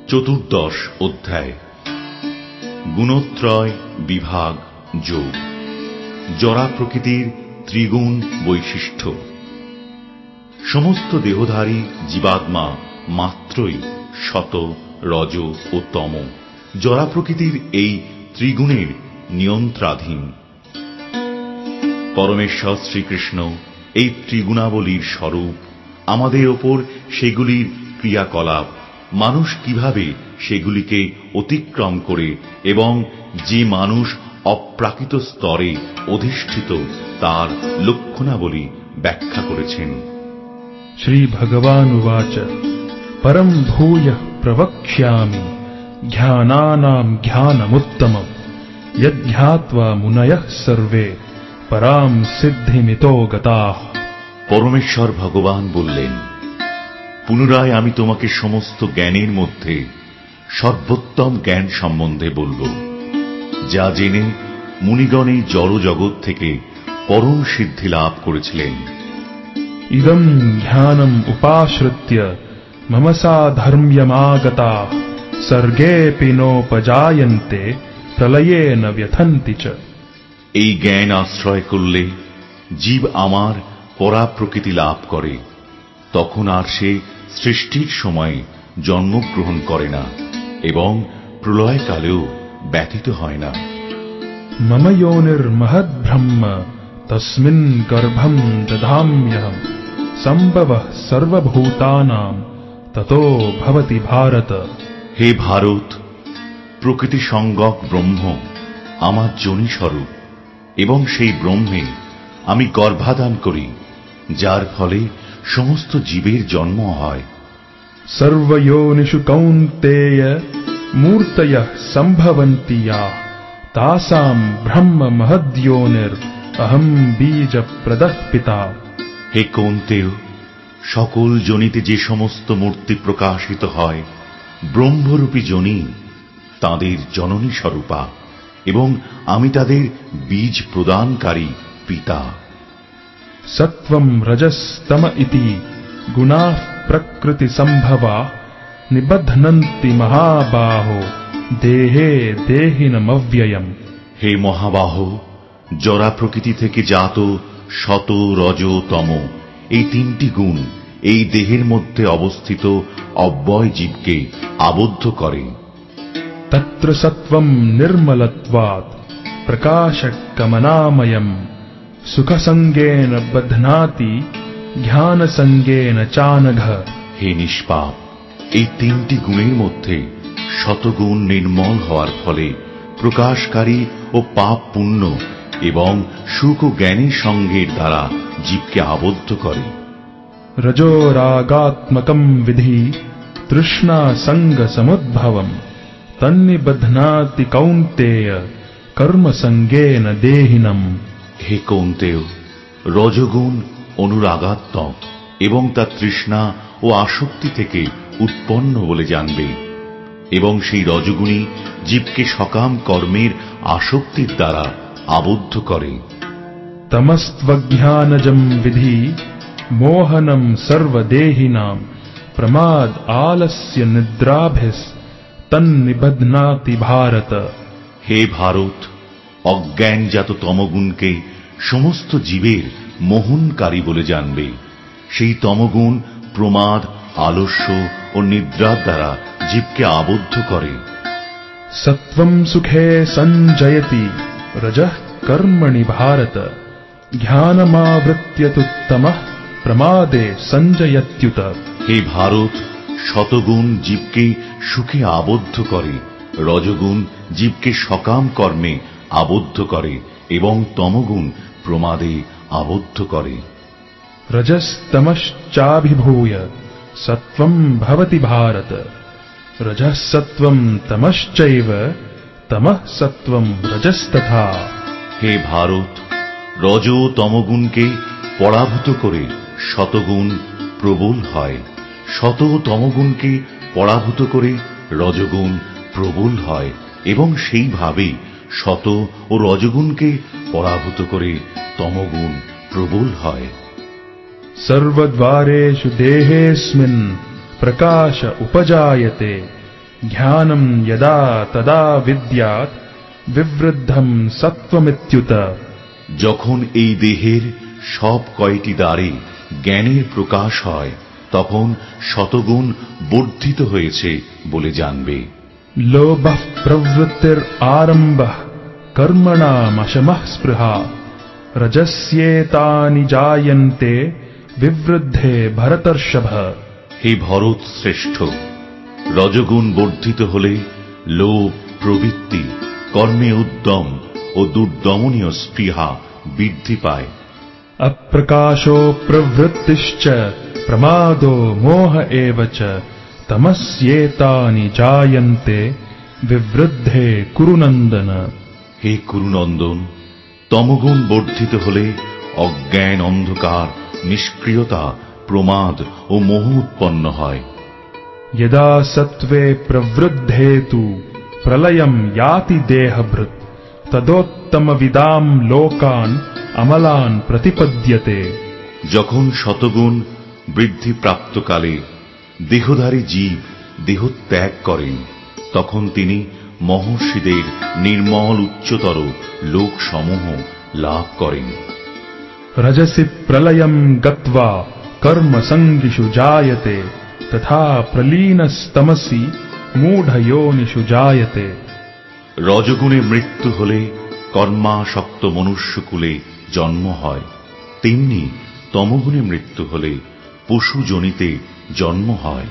চতুর্দশ অধ্যায়। গুণত্রয় বিভাগ যোগ। জরা প্রকৃতির ত্রিগুণ বৈশিষ্ট্য। সমস্ত দেহধারী জীবাত্মা মাত্রই শত, রজ ও তম জরা প্রকৃতির এই ত্রিগুণের নিয়ন্ত্রণাধীন। পরমেশ্বর শ্রীকৃষ্ণ এই ত্রিগুণাবলীর স্বরূপ। আমাদের ওপর সেগুলির ক্রিয়াকলাপ, মানুষ কিভাবে সেগুলিকে অতিক্রম করে এবং যে মানুষ অপ্রাকৃত স্তরে অধিষ্ঠিত তার লক্ষণাবলী ব্যাখ্যা করেছেন। শ্রী ভগবান উবাচ পরম ভূয়ঃ প্রবক্ষ্যামি জ্ঞানানাম জ্ঞানমুত্তমম যজ্ঞাত্বা মুনয়ঃ সর্বে পরাম সিদ্ধিমিতো গতাঃ। পরমেশ্বর ভগবান বললেন, পুনরায় আমি তোমাকে সমস্ত জ্ঞানের মধ্যে সর্বোত্তম জ্ঞান সম্বন্ধে বলব, যা জেনে মুনিগণ এই জড় জগৎ থেকে পরম সিদ্ধি লাভ করেছিলেন। ইদম জ্ঞানম উপাশ্রিত্য মম সাধর্ম্যমাগতাঃ সর্গেপি নোপজায়ন্তে প্রলয়ে ন ব্যথন্তি চ। এই জ্ঞান আশ্রয় করলে জীব আমার পরাপ্রকৃতি লাভ করে, তখন আর সে সৃষ্টির সময় জন্মগ্রহণ করে না এবং প্রলয়কালেও ব্যথিত হয় না। মম যোনির্মহদ্ব্রহ্ম তস্মিন গর্ভম দধাম্যহম সম্ভবঃ সর্বভূতানাং ততো ভবতি ভারত। হে ভারত, প্রকৃতি সংজ্ঞক ব্রহ্ম আমার যোনি স্বরূপ এবং সেই ব্রহ্মে আমি গর্ভাধান করি, যার ফলে সমস্ত জীবের জন্ম হয়। সর্বয়োনিষু কৌন্তেয় মূর্তয়ঃ সম্ভবন্তি ইয়াঃ তাসাম ব্রহ্ম মহদ্যোনির অহম বীজ প্রদঃ পিতা। হে কৌন্তেয়, সকল যোনিতে যে সমস্ত মূর্তি প্রকাশিত হয়, ব্রহ্মরূপী যোনি তাঁদের জননী স্বরূপা এবং আমি তাদের বীজ প্রদানকারী পিতা। সত্ত্বম রজস্তম ইতি গুণাঃ প্রকৃতি সম্ভবা নিবধ্নন্তি মহাবাহো দেহে দেহিনমব্যয়ম। হে মহাবাহো, জরা প্রকৃতি থেকে জাত শত, রজ, তম এই তিনটি গুণ এই দেহের মধ্যে অবস্থিত অব্যয় জীবকে আবদ্ধ করে। তত্র সত্ত্বম নির্মলত্বাৎ প্রকাশকমনাময়ম সুখসঙ্গেন বধ্নাতি জ্ঞানসঙ্গেন চানঘ। হে নিষ্পাপ, এই তিনটি গুণের মধ্যে শতগুণ নির্মল হওয়ার ফলে প্রকাশকারী ও পাপ পুণ্য এবং সুখ ও জ্ঞানের সঙ্গের দ্বারা জীবকে আবদ্ধ করে। রজো রাগাত্মকম বিধি তৃষ্ণা সঙ্গ সমুদ্ভবম তন্নিবধ্নাতি কৌন্তেয় কর্মসঙ্গেন দেহিনম। হে কৌন্তেয়, রজগুণ অনুরাগাত্মক এবং তা তৃষ্ণা ও আসক্তি থেকে উৎপন্ন বলে জানবে এবং সেই রজগুণী জীবকে সকাম কর্মের আসক্তির দ্বারা আবদ্ধ করে। তমস্ত্বজ্ঞানজম বিধি মোহনম সর্বদেহিনাম প্রমাদ আলস্য নিদ্রাভিস তন্নিবধ্নাতি ভারত। হে ভারত, অজ্ঞানজাত তমগুণকে সমস্ত জীবের মোহনকারী বলে জানবে। সেই তমগুণ প্রমাদ, আলস্য ও নিদ্রার দ্বারা জীবকে আবদ্ধ করে। সত্ত্বম সুখে সঞ্জয়তি রজঃ কর্মণি ভারত জ্ঞানমাবৃত্য তু তমঃ প্রমাদে সঞ্জয়ত্যুত। হে ভারত, শতগুণ জীবকে সুখে আবদ্ধ করে, রজগুণ জীবকে সকাম কর্মে আবদ্ধ করে এবং তমগুণ প্রমাদে আবদ্ধ করে। রজস্তমশ্চাভিভূয় সত্ত্বম ভবতি ভারত রজঃ সত্ত্বম তমশ্চৈব তমঃ সত্ত্বম রজস্তথা। হে ভারত, রজ ও তমগুণকে পরাভূত করে শতগুণ প্রবল হয়, শত ও তমগুণকে পরাভূত করে রজগুণ প্রবল হয় এবং সেইভাবে শত ও রজগুণকে পরাভূত করে তমগুণ প্রবল হয়। সর্বদ্বারেষু দেহেস্মিন প্রকাশ উপজায়তে জ্ঞানম যদা তদা বিদ্যাৎ বিবৃদ্ধম সত্ত্বমিত্যুত। যখন এই দেহের সব কয়টি দ্বারে জ্ঞানের প্রকাশ হয় তখন শতগুণ বর্ধিত হয়েছে বলে জানবে। লোভঃ প্রবৃত্তির আরম্ভঃ কর্মণামশমঃ স্পৃহা রজস্যেতানি জায়ন্তে বিবৃদ্ধে ভরতর্ষভ। হে ভরত শ্রেষ্ঠ, রজগুণ বর্ধিত হলে লোভ, প্রবৃত্তি, কর্মে উদ্যম ও দুর্দমনীয় স্পৃহা বৃদ্ধি পায়। অপ্রকাশো প্রবৃত্তিশ্চ প্রমাদো মোহ এব চ তমস্যেতানি জায়ন্তে বিবৃদ্ধে কুরুনন্দন। হে কুরুনন্দন, তমগুণ বর্ধিত হলে অজ্ঞান, অন্ধকার, নিষ্ক্রিয়তা, প্রমাদ ও মোহ উৎপন্ন হয়। यदा सत्त्वे प्रवृद्धे तु प्रलयं याति देहभृत् तदोत्तमविदां लोकान् अमलान् प्रतिपद्यते। যখন শতগুণ বৃদ্ধি প্রাপ্তকালে দেহধারী জীব দেহ ত্যাগ করেন তখন তিনি মহর্ষিদের নির্মল উচ্চতর লোকসমূহ লাভ করেন। रजसि प्रलयं गत्वा कर्मसङ्गिषु जायते तथा प्रलीनस्तमसि मूढयोनिषु जायते। রজগুণে মৃত্যু হলে কর্মাসক্ত মনুষ্যকুলে জন্ম হয়, তেমনি তমগুণে মৃত্যু হলে পশু জনিতে জন্ম হয়।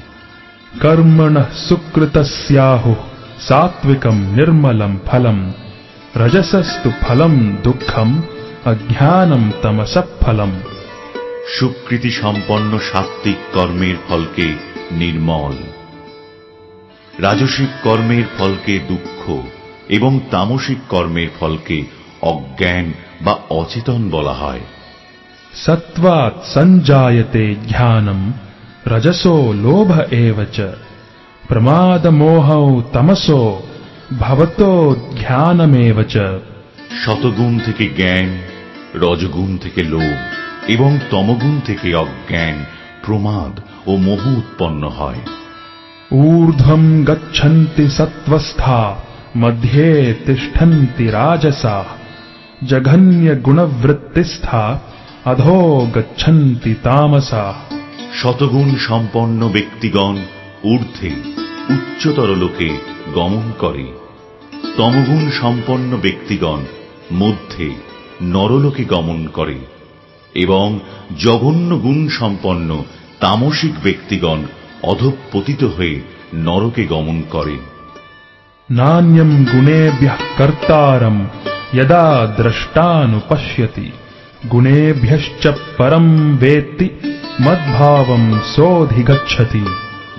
कर्मणः सुकृतस्याहुः सात्विकं निर्मलं फलं रजसस्तु फलं दुःखं अज्ञानं तमसः फलं। সুকৃতি সম্পন্ন সাত্ত্বিক কর্মের ফলকে নির্মল, রাজসিক কর্মের ফলকে দুঃখ এবং তামসিক কর্মের ফলকে অজ্ঞান বা অচেতন বলা হয়। सत्त्वात् संजायते ज्ञानं रजसो लोभ एव च प्रमादमोहौ तमसो भवतो ज्ञानमेव च। শতগুণ থেকে জ্ঞান, রজগুণ থেকে লোভ এবং তমগুণ থেকে অজ্ঞান, প্রমাদ ও মোহ উৎপন্ন হয়। ऊर्ध्वं गच्छन्ति सत्त्वस्था मध्ये तिष्ठन्ति राजसाः जघन्य गुणवृत्तिस्था अधो गच्छन्ति तामसाः। শতগুণ সম্পন্ন ব্যক্তিগণ ঊর্ধ্বে উচ্চতর লোকে গমন করে, তমগুণ সম্পন্ন ব্যক্তিগণ মধ্যে নরলোকে গমন করে এবং জঘন্য গুণ সম্পন্ন তামসিক ব্যক্তিগণ অধঃপতিত হয়ে নরকে গমন করে। नान्यं गुणेभ्यः कर्तारं यदा द्रष्टानुपश्यति गुणेभ्यश्च परं वेत्ति मद्भावं सोऽधिगच्छति।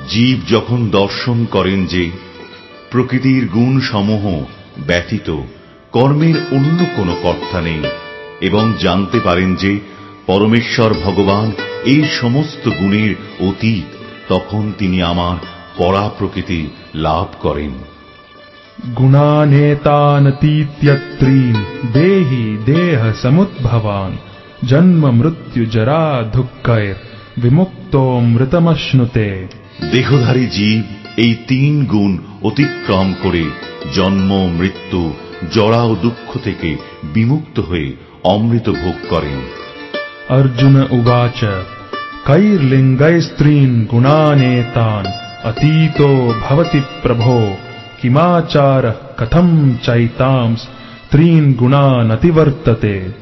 জীব যখন দর্শন করেন যে প্রকৃতির গুণ সমূহ ব্যতীত কর্মের অন্য কোনো কর্তা নেই এবং জানতে পারেন যে পরমেশ্বর ভগবান এই সমস্ত গুণের অতীত, তখন তিনি আমার পরাপ্রকৃতি লাভ করেন। गुणानेतानतीत्यत्रीन् देहि देह समुद्भवान् जन्म मृत्यु जरा दुःखैर् विमुक्तोऽमृतमश्नुते। দেহধারী জীব এই তিন গুণ অতিক্রম করে জন্ম, মৃত্যু, জরা ও দুঃখ থেকে বিমুক্ত হয়ে অমৃত ভোগ করেন। अर्जुन उवाच कैर्लिङ्गैस्त्रीन् गुणानेतान् अतीतो भवति प्रभो किमाचारः कथं चैतांस् त्रीन् गुणान् अतिवर्तते।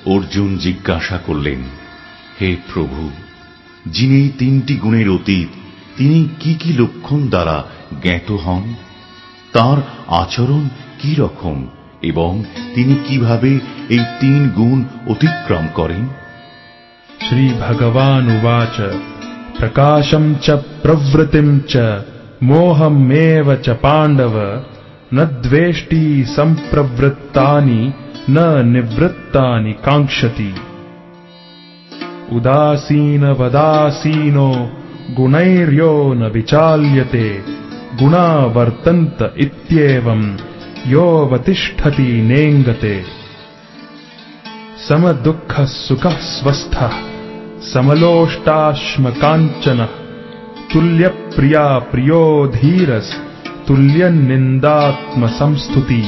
অর্জুন জিজ্ঞাসা করলেন, হে প্রভু, যিনি এই তিনটি গুণের অতীত তিনি কি কি লক্ষণ দ্বারা জ্ঞাত হন, তার আচরণ কি রকম এবং তিনি কিভাবে এই তিন গুণ অতিক্রম করেন। श्री भगवान् उवाच प्रकाशं च प्रवृत्तिं च मोहमेव च पाण्डव न द्वेष्टि सम्प्रवृत्तानि न निवृत्तानि काङ्क्षति। उदासीनवदासीनो गुणैर्यो न विचाल्यते गुणा वर्तन्त इत्येवं योऽवतिष्ठति नेङ्गते। समदुःखः सुखः स्वस्थः समलोष्टाश्मकाञ्चनः तुल्यप्रिया प्रियो धीरस् तुल्यनिन्दात्म संस्तुति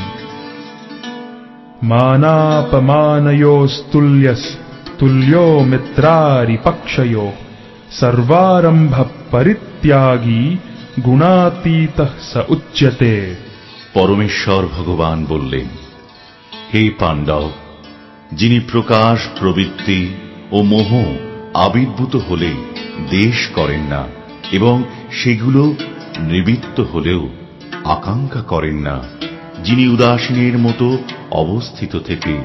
मानापमानयोस्तुल्यस्तुल्यो मित्रारिपक्षयो सर्वारंभ परित्यागी गुणातीतः स उच्यते। পরমেশ্বর ভগবান বললেন, হে পাণ্ডব, যিনি প্রকাশ প্রবৃত্তি ও মোহ আবির্ভূত হলে দেশ করেন না এবং সেগুলো নিবৃত্ত হলেও আকাঙ্ক্ষা করেন না, যিনি উদাসীনের মতো অবস্থিত থেকে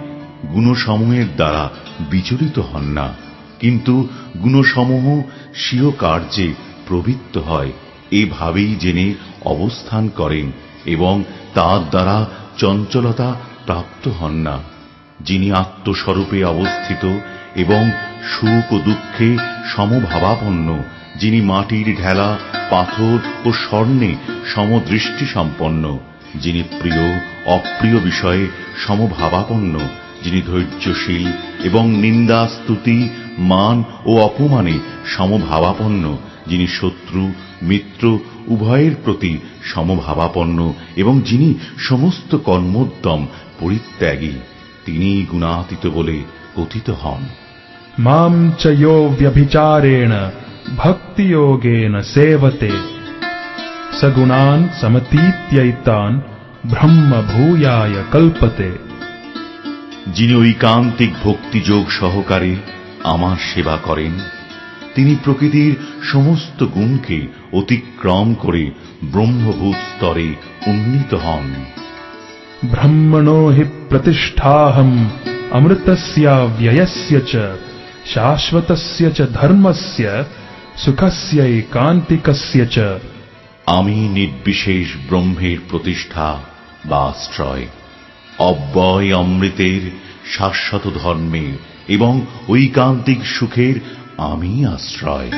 গুণসমূহের দ্বারা বিচলিত হন না, কিন্তু গুণসমূহ স্বীয় কার্যে প্রবৃত্ত হয় এভাবেই জেনে অবস্থান করেন এবং তার দ্বারা চঞ্চলতা প্রাপ্ত হন না, যিনি আত্মস্বরূপে অবস্থিত এবং সুখ ও দুঃখে সমভাবাপন্ন, যিনি মাটির ঢেলা পাথর ও স্বর্ণে সমদৃষ্টি সম্পন্ন, যিনি প্রিয় অপ্রিয় বিষয়ে সমভাবাপন্ন, যিনি ধৈর্যশীল এবং নিন্দা স্তুতি মান ও অপমানে সমভাবাপন্ন, যিনি শত্রু মিত্র উভয়ের প্রতি সমভাবাপন্ন এবং যিনি সমস্ত কর্মোদ্যম পরিত্যাগী, তিনি গুণাতীত বলে কথিত হন। मां च यो व्यभिचारेण भक्तियोगेन सेवते सगुणान् समतीत्यैतान् ब्रह्म भूयाय कल्पते। যিনি ঐকান্তিক ভক্তিযোগ সহকারে আমার সেবা করেন, তিনি প্রকৃতির সমস্ত গুণকে অতিক্রম করে ব্রহ্মভূত স্তরে উন্নীত হন। ब्रह्मणो हि प्रतिष्ठाहम् अमृतस्य व्ययस्य च शाश्वतस्य च धर्मस्य सुखस्य एकान्तिकस्य च। আমি নির্বিশেষ ব্রহ্মের প্রতিষ্ঠা বা আশ্রয়, অব্যয় অমৃতের শাশ্বত ধর্মের এবং ঐকান্তিক সুখের আমি আশ্রয়।